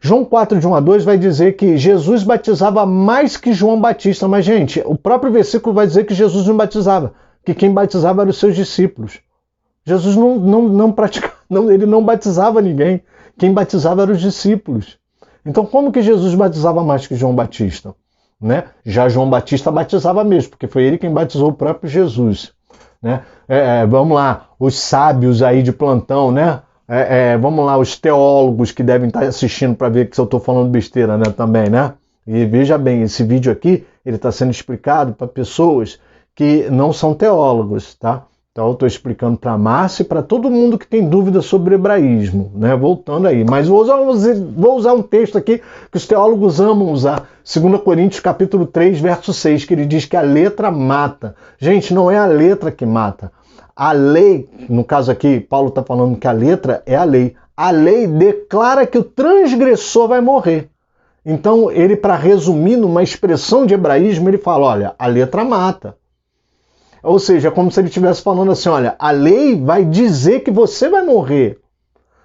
João 4, de 1 a 2 vai dizer que Jesus batizava mais que João Batista. Mas, gente, o próprio versículo vai dizer que Jesus não batizava, que quem batizava eram os seus discípulos. Jesus não praticava, ele não batizava ninguém. Quem batizava eram os discípulos. Então, como que Jesus batizava mais que João Batista? Né? Já João Batista batizava mesmo, porque foi ele quem batizou o próprio Jesus. Né? Vamos lá, os sábios aí de plantão, né? Vamos lá, os teólogos que devem estar assistindo para ver que eu estou falando besteira, né? Também, né? E veja bem, esse vídeo aqui, ele está sendo explicado para pessoas que não são teólogos, tá? Então eu estou explicando para a Márcia e para todo mundo que tem dúvida sobre hebraísmo, né? Voltando aí. Mas vou usar um texto aqui que os teólogos amam usar. 2 Coríntios capítulo 3, verso 6, que ele diz que a letra mata. Gente, não é a letra que mata. A lei, no caso aqui, Paulo está falando que a letra é a lei. A lei declara que o transgressor vai morrer. Então, ele, para resumir numa expressão de hebraísmo, ele fala, olha, a letra mata. Ou seja, é como se ele estivesse falando assim, olha, a lei vai dizer que você vai morrer.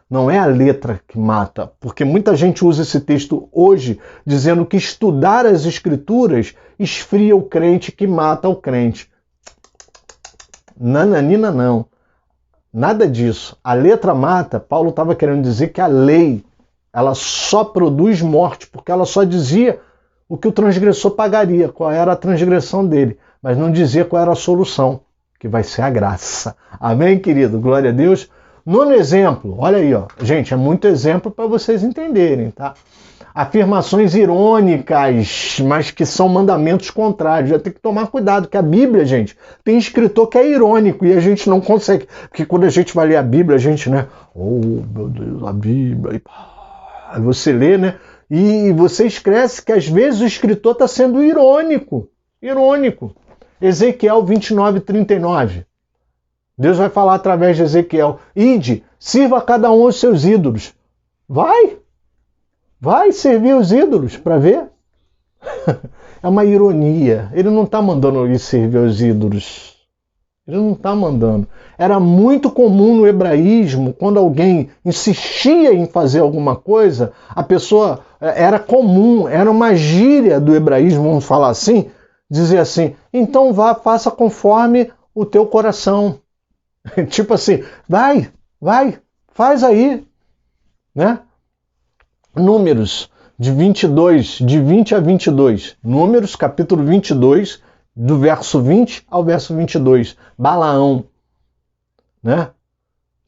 Não é a letra que mata, porque muita gente usa esse texto hoje dizendo que estudar as escrituras esfria o crente, que mata o crente. Nananina não. Nada disso. A letra mata, Paulo estava querendo dizer que a lei, ela só produz morte, porque ela só dizia o que o transgressor pagaria, qual era a transgressão dele, mas não dizia qual era a solução, que vai ser a graça. Amém, querido? Glória a Deus. Nono exemplo, olha aí, ó. Gente, é muito exemplo para vocês entenderem, tá? afirmações irônicas, mas que são mandamentos contrários. Já tem que tomar cuidado, que a Bíblia, gente, tem escritor que é irônico e a gente não consegue. Porque quando a gente vai ler a Bíblia, a gente, né? Oh, meu Deus, a Bíblia. Aí você lê, né? E você esquece que às vezes o escritor está sendo irônico. Irônico. Ezequiel 29:39. Deus vai falar através de Ezequiel: ide, sirva a cada um os seus ídolos. Vai servir os ídolos para ver. É uma ironia. Ele não está mandando ir servir os ídolos. Ele não está mandando. Era muito comum no hebraísmo, quando alguém insistia em fazer alguma coisa, a pessoa, era comum, era uma gíria do hebraísmo, vamos falar assim, dizer assim: então vá, faça conforme o teu coração. Tipo assim, vai, faz aí, né? Números de 20 a 22. Números, capítulo 22, do verso 20 ao verso 22. Balaão, né?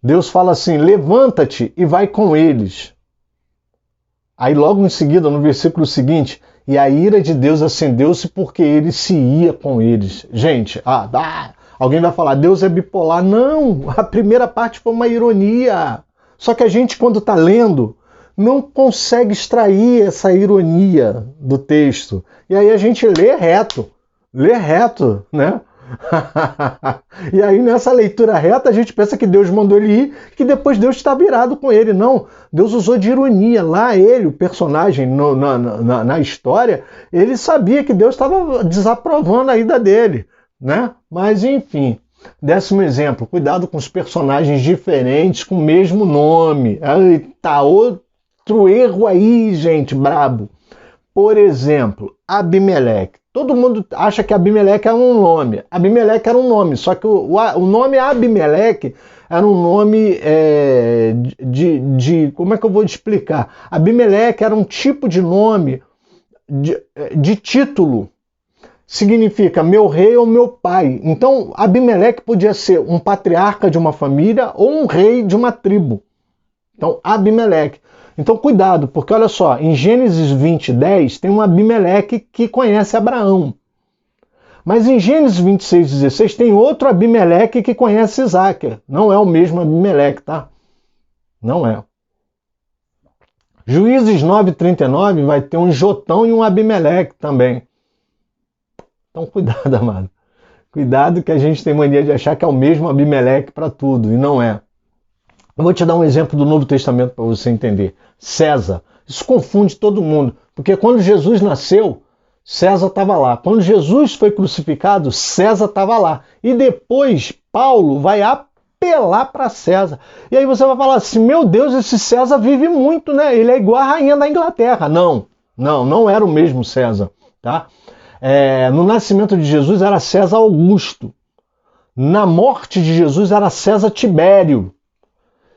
Deus fala assim: levanta-te e vai com eles. Aí logo em seguida, no versículo seguinte, e a ira de Deus acendeu-se porque ele se ia com eles. Gente, alguém vai falar, Deus é bipolar. Não, a primeira parte foi uma ironia. Só que a gente, quando está lendo, não consegue extrair essa ironia do texto. E aí a gente lê reto, né? E aí nessa leitura reta a gente pensa que Deus mandou ele ir, que depois Deus está virado com ele. Não, Deus usou de ironia. Lá ele, o personagem na história, ele sabia que Deus estava desaprovando a ida dele, né? Mas enfim, 10º exemplo, cuidado com os personagens diferentes com o mesmo nome. Tá outro erro aí, gente, brabo. Por exemplo, Abimeleque. Todo mundo acha que Abimeleque era um nome. Abimeleque era um nome, só que o nome Abimeleque era um nome como é que eu vou te explicar? Abimeleque era um tipo de nome de título. Significa meu rei ou meu pai. Então, Abimeleque podia ser um patriarca de uma família ou um rei de uma tribo. Então, Abimeleque. Então, cuidado, porque olha só, em Gênesis 20:10 tem um Abimeleque que conhece Abraão. Mas em Gênesis 26:16 tem outro Abimeleque que conhece Isaac. Não é o mesmo Abimeleque, tá? Não é. Juízes 9:39 vai ter um Jotão e um Abimeleque também. Então, cuidado, amado. Cuidado, que a gente tem mania de achar que é o mesmo Abimeleque para tudo, e não é. Eu vou te dar um exemplo do Novo Testamento para você entender. César. Isso confunde todo mundo, porque quando Jesus nasceu, César estava lá. Quando Jesus foi crucificado, César estava lá. E depois, Paulo vai apelar para César. E aí você vai falar assim, meu Deus, esse César vive muito, né? Ele é igual a rainha da Inglaterra. Não era o mesmo César, tá? No nascimento de Jesus era César Augusto. Na morte de Jesus era César Tibério.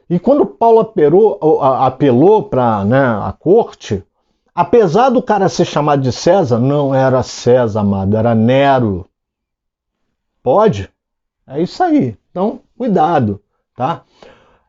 E quando Paulo apelou para a corte, apesar do cara ser chamado de César, não era César, amado, era Nero. Pode? É isso aí. Então, cuidado, tá?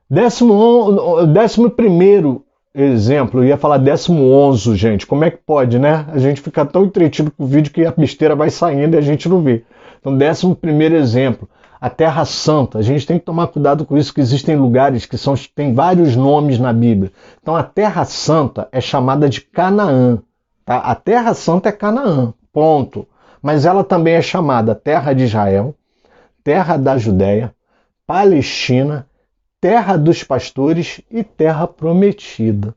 11º exemplo, eu ia falar 11º, gente. Como é que pode, né? A gente fica tão entretido com o vídeo que a besteira vai saindo e a gente não vê. Então, 11º exemplo. A Terra Santa. A gente tem que tomar cuidado com isso, que existem lugares que têm vários nomes na Bíblia. Então a Terra Santa é chamada de Canaã. Tá? A Terra Santa é Canaã, ponto. Mas ela também é chamada Terra de Israel, Terra da Judéia, Palestina, Terra dos Pastores e Terra Prometida.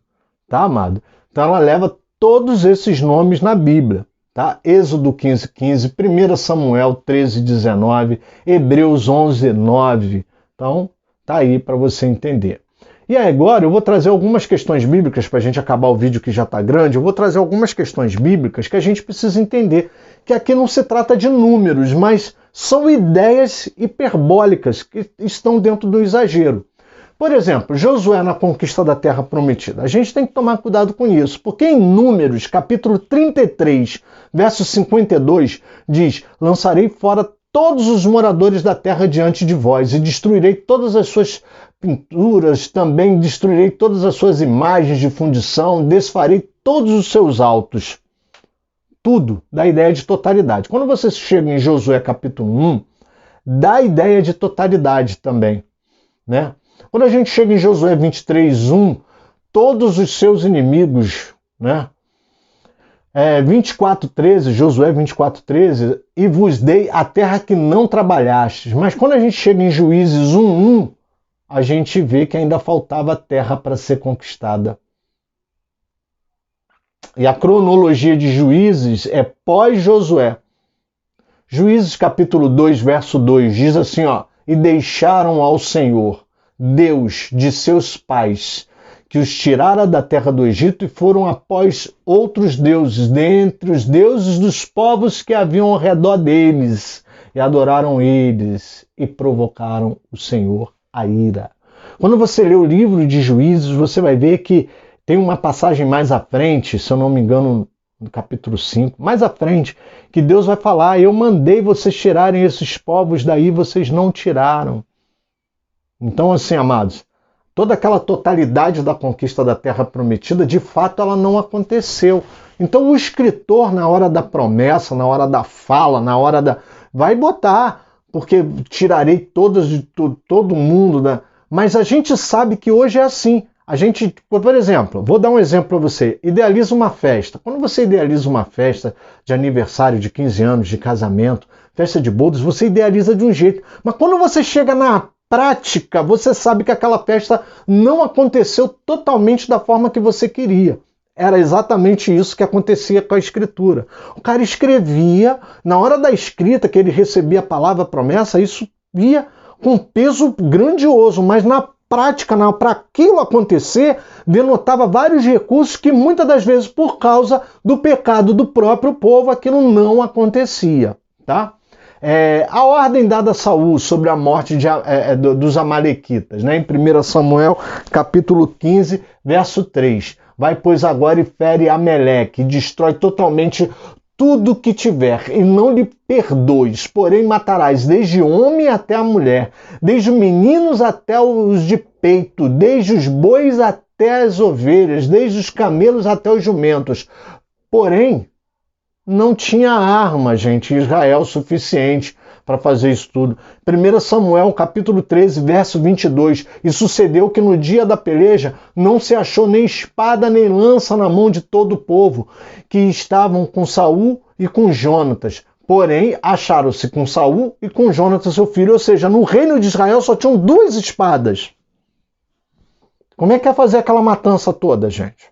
Tá, amado? Então ela leva todos esses nomes na Bíblia. Tá? Êxodo 15:15, 1 Samuel 13:19, Hebreus 11:9. Então, tá aí para você entender. E agora eu vou trazer algumas questões bíblicas para a gente acabar o vídeo que já está grande. Eu vou trazer algumas questões bíblicas que a gente precisa entender. Que aqui não se trata de números, mas são ideias hiperbólicas que estão dentro do exagero. Por exemplo, Josué na conquista da Terra Prometida. A gente tem que tomar cuidado com isso, porque em Números, capítulo 33, verso 52, diz: lançarei fora todos os moradores da terra diante de vós, e destruirei todas as suas pinturas, também destruirei todas as suas imagens de fundição, desfarei todos os seus altos. Tudo dá ideia de totalidade. Quando você chega em Josué capítulo 1, dá ideia de totalidade também, né? Quando a gente chega em Josué 23:1, todos os seus inimigos, né? 24:13, Josué 24:13, e vos dei a terra que não trabalhastes. Mas quando a gente chega em Juízes 1:1, a gente vê que ainda faltava terra para ser conquistada. E a cronologia de Juízes é pós-Josué. Juízes capítulo 2, verso 2, diz assim, ó: e deixaram ao Senhor, Deus de seus pais, que os tirara da terra do Egito, e foram após outros deuses, dentre os deuses dos povos que haviam ao redor deles, e adoraram eles, e provocaram o Senhor a ira. Quando você lê o livro de Juízes, você vai ver que tem uma passagem mais à frente, se eu não me engano, no capítulo 5, mais à frente, que Deus vai falar: eu mandei vocês tirarem esses povos daí, vocês não tiraram. Então, assim, amados, toda aquela totalidade da conquista da Terra Prometida, de fato, ela não aconteceu. Então, o escritor, na hora da promessa, na hora da fala, na hora da... vai botar, porque tirarei todas de todo mundo, né? Mas a gente sabe que hoje é assim. A gente, por exemplo, vou dar um exemplo para você. Idealiza uma festa. Quando você idealiza uma festa de aniversário, de 15 anos, de casamento, festa de bodas, você idealiza de um jeito. Mas quando você chega na prática, você sabe que aquela festa não aconteceu totalmente da forma que você queria. Era exatamente isso que acontecia com a escritura. O cara escrevia, na hora da escrita, que ele recebia a palavra promessa, isso ia com peso grandioso, mas na prática, para aquilo acontecer, denotava vários recursos que muitas das vezes, por causa do pecado do próprio povo, aquilo não acontecia, tá? A ordem dada a Saul sobre a morte dos amalequitas, né? Em 1 Samuel, capítulo 15, verso 3. Vai, pois, agora e fere Ameleque, e destrói totalmente tudo que tiver, e não lhe perdoes, porém matarás desde o homem até a mulher, desde os meninos até os de peito, desde os bois até as ovelhas, desde os camelos até os jumentos. Porém, não tinha arma, gente, em Israel suficiente para fazer isso tudo. 1 Samuel, capítulo 13, verso 22. E sucedeu que no dia da peleja não se achou nem espada nem lança na mão de todo o povo, que estavam com Saul e com Jonatas. Porém, acharam-se com Saul e com Jonatas, seu filho. Ou seja, no reino de Israel só tinham 2 espadas. Como é que é fazer aquela matança toda, gente?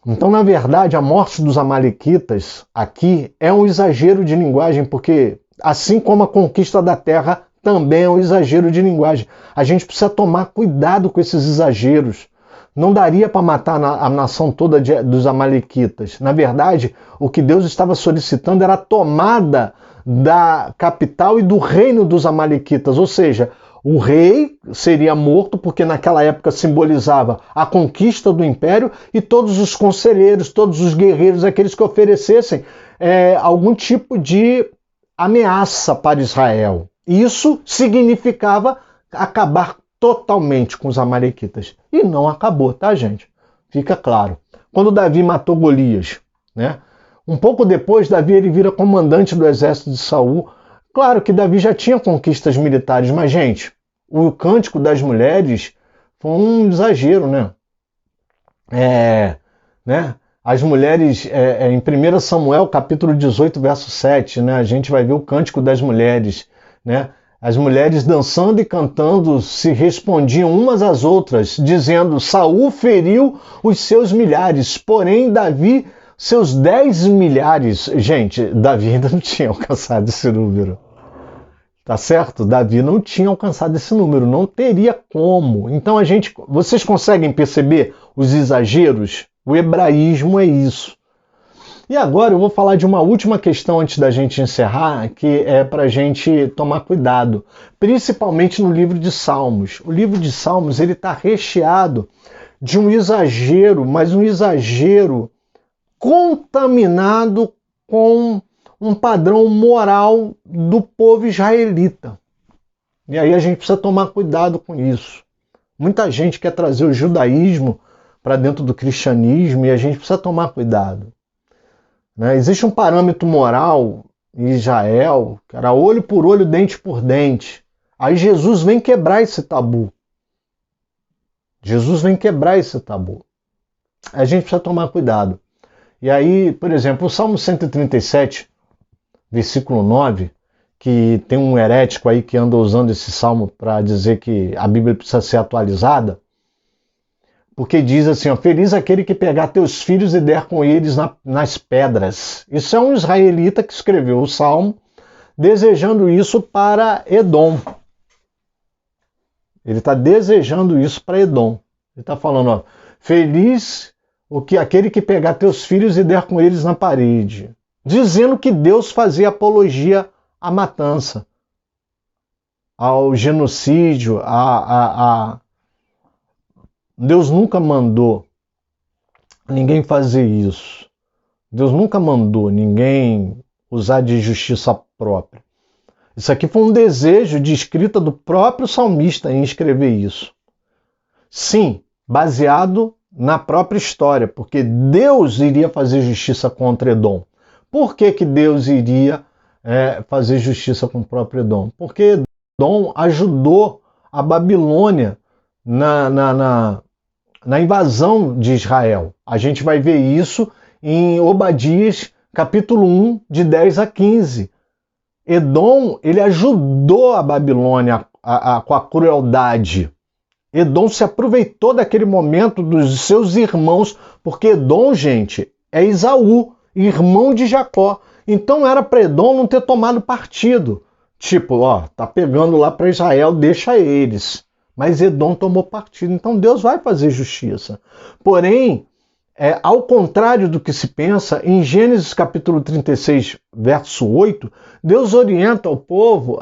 Então, na verdade, a morte dos amalequitas aqui é um exagero de linguagem, porque, assim como a conquista da terra, também é um exagero de linguagem. A gente precisa tomar cuidado com esses exageros. Não daria para matar a nação toda dos amalequitas. Na verdade, o que Deus estava solicitando era a tomada da capital e do reino dos amalequitas, ou seja, o rei seria morto, porque naquela época simbolizava a conquista do império, e todos os conselheiros, todos os guerreiros, aqueles que oferecessem algum tipo de ameaça para Israel. Isso significava acabar totalmente com os amalequitas. E não acabou, tá, gente? Fica claro. Quando Davi matou Golias, né? Um pouco depois, Davi ele vira comandante do exército de Saul. Claro que Davi já tinha conquistas militares, mas, gente, o cântico das mulheres foi um exagero, né? As mulheres, em 1 Samuel, capítulo 18, verso 7, né? A gente vai ver o cântico das mulheres, né? As mulheres dançando e cantando se respondiam umas às outras, dizendo: Saul feriu os seus milhares, porém Davi seus 10 milhares. Gente, Davi ainda não tinha alcançado esse número. Tá certo? Davi não tinha alcançado esse número, não teria como. Então vocês conseguem perceber os exageros? O hebraísmo é isso. E agora eu vou falar de uma última questão antes da gente encerrar, que é para a gente tomar cuidado, principalmente no livro de Salmos. O livro de Salmos ele está recheado de um exagero, mas um exagero contaminado com um padrão moral do povo israelita. E aí a gente precisa tomar cuidado com isso. Muita gente quer trazer o judaísmo para dentro do cristianismo e a gente precisa tomar cuidado. Né? Existe um parâmetro moral em Israel, que era olho por olho, dente por dente. Aí Jesus vem quebrar esse tabu. Jesus vem quebrar esse tabu. A gente precisa tomar cuidado. E aí, por exemplo, o Salmo 137, versículo 9, que tem um herético aí que anda usando esse salmo para dizer que a Bíblia precisa ser atualizada, porque diz assim, ó, feliz aquele que pegar teus filhos e der com eles nas pedras. Isso é um israelita que escreveu o salmo, desejando isso para Edom. Ele está desejando isso para Edom. Ele está falando, ó, feliz aquele que pegar teus filhos e der com eles na parede. Dizendo que Deus fazia apologia à matança, ao genocídio, Deus nunca mandou ninguém fazer isso. Deus nunca mandou ninguém usar de justiça própria. Isso aqui foi um desejo de escrita do próprio salmista em escrever isso. Sim, baseado na própria história, porque Deus iria fazer justiça contra Edom. Por que Deus iria fazer justiça com o próprio Edom? Porque Edom ajudou a Babilônia na invasão de Israel. A gente vai ver isso em Obadias, capítulo 1, de 10 a 15. Edom, ele ajudou a Babilônia com a crueldade. Edom se aproveitou daquele momento dos seus irmãos, porque Edom, gente, é Esaú, irmão de Jacó. Então era para Edom não ter tomado partido. Tipo, ó, tá pegando lá para Israel, deixa eles. Mas Edom tomou partido, então Deus vai fazer justiça. Porém, ao contrário do que se pensa, em Gênesis capítulo 36, verso 8, Deus orienta o povo,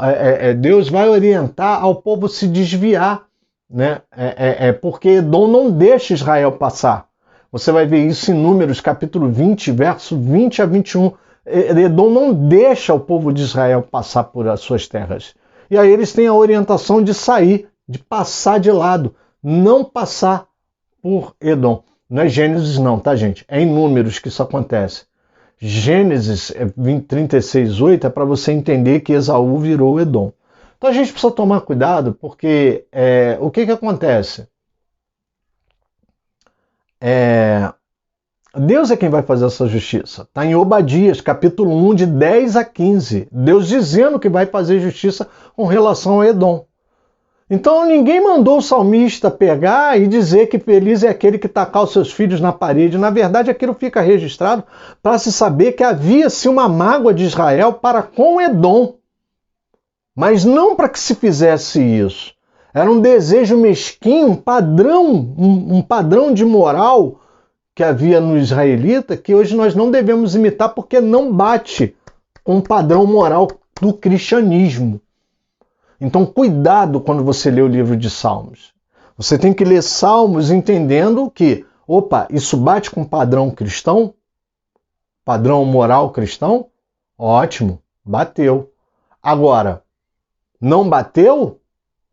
Deus vai orientar ao povo se desviar, né? Porque Edom não deixa Israel passar. Você vai ver isso em Números capítulo 20, verso 20 a 21. Edom não deixa o povo de Israel passar por as suas terras. E aí eles têm a orientação de sair, de passar de lado, não passar por Edom. Não é Gênesis não, tá, gente? É em Números que isso acontece. Gênesis 36, 8 é para você entender que Esaú virou Edom. Então a gente precisa tomar cuidado, porque o que acontece? Deus é quem vai fazer essa justiça. Está em Obadias, capítulo 1, de 10 a 15. Deus dizendo que vai fazer justiça com relação a Edom. Então ninguém mandou o salmista pegar e dizer que feliz é aquele que tacar os seus filhos na parede. Na verdade, aquilo fica registrado para se saber que havia-se uma mágoa de Israel para com Edom. Mas não para que se fizesse isso. Era um desejo mesquinho, um padrão de moral que havia no israelita, que hoje nós não devemos imitar porque não bate com o padrão moral do cristianismo. Então, cuidado quando você lê o livro de Salmos. Você tem que ler Salmos entendendo que, isso bate com o padrão cristão? Padrão moral cristão? Ótimo, bateu. Agora, não bateu?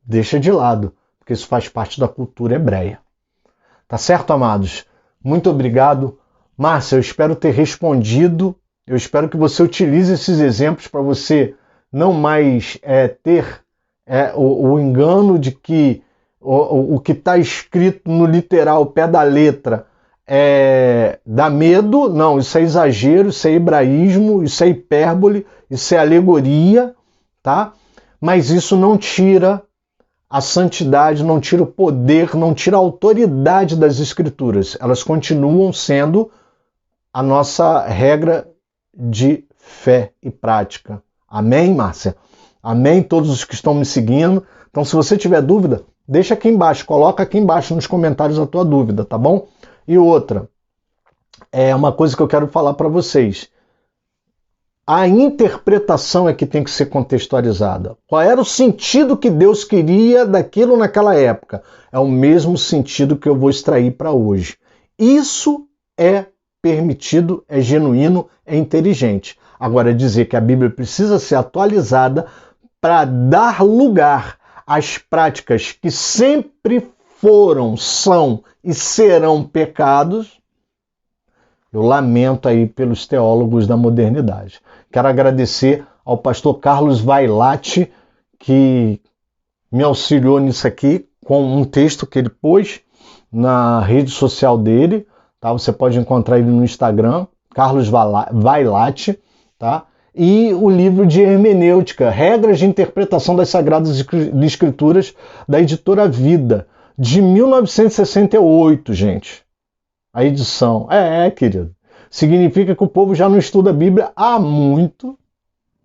Deixa de lado, porque isso faz parte da cultura hebreia. Tá certo, amados? Muito obrigado. Márcia, eu espero ter respondido. Eu espero que você utilize esses exemplos para você não mais ter o engano de que o que está escrito no literal, pé da letra, dá medo. Não, isso é exagero, isso é hebraísmo, isso é hipérbole, isso é alegoria, tá? Mas isso não tira a santidade, não tira o poder, não tira a autoridade das Escrituras. Elas continuam sendo a nossa regra de fé e prática. Amém, Márcia? Amém, todos os que estão me seguindo. Então, se você tiver dúvida, deixa aqui embaixo, coloca aqui embaixo nos comentários a tua dúvida, tá bom? E outra, uma coisa que eu quero falar para vocês. A interpretação é que tem que ser contextualizada. Qual era o sentido que Deus queria daquilo naquela época? É o mesmo sentido que eu vou extrair para hoje. Isso é permitido, é genuíno, é inteligente. Agora, dizer que a Bíblia precisa ser atualizada para dar lugar às práticas que sempre foram, são e serão pecados, eu lamento aí pelos teólogos da modernidade. Quero agradecer ao pastor Carlos Vailate, que me auxiliou nisso aqui, com um texto que ele pôs na rede social dele, tá? Você pode encontrar ele no Instagram, Carlos Vailate, tá? E o livro de hermenêutica, Regras de Interpretação das Sagradas Escrituras, da editora Vida, de 1968, gente. A edição. Querido. Significa que o povo já não estuda a Bíblia há muito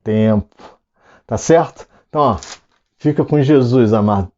tempo. Tá certo? Então, ó, fica com Jesus, amado.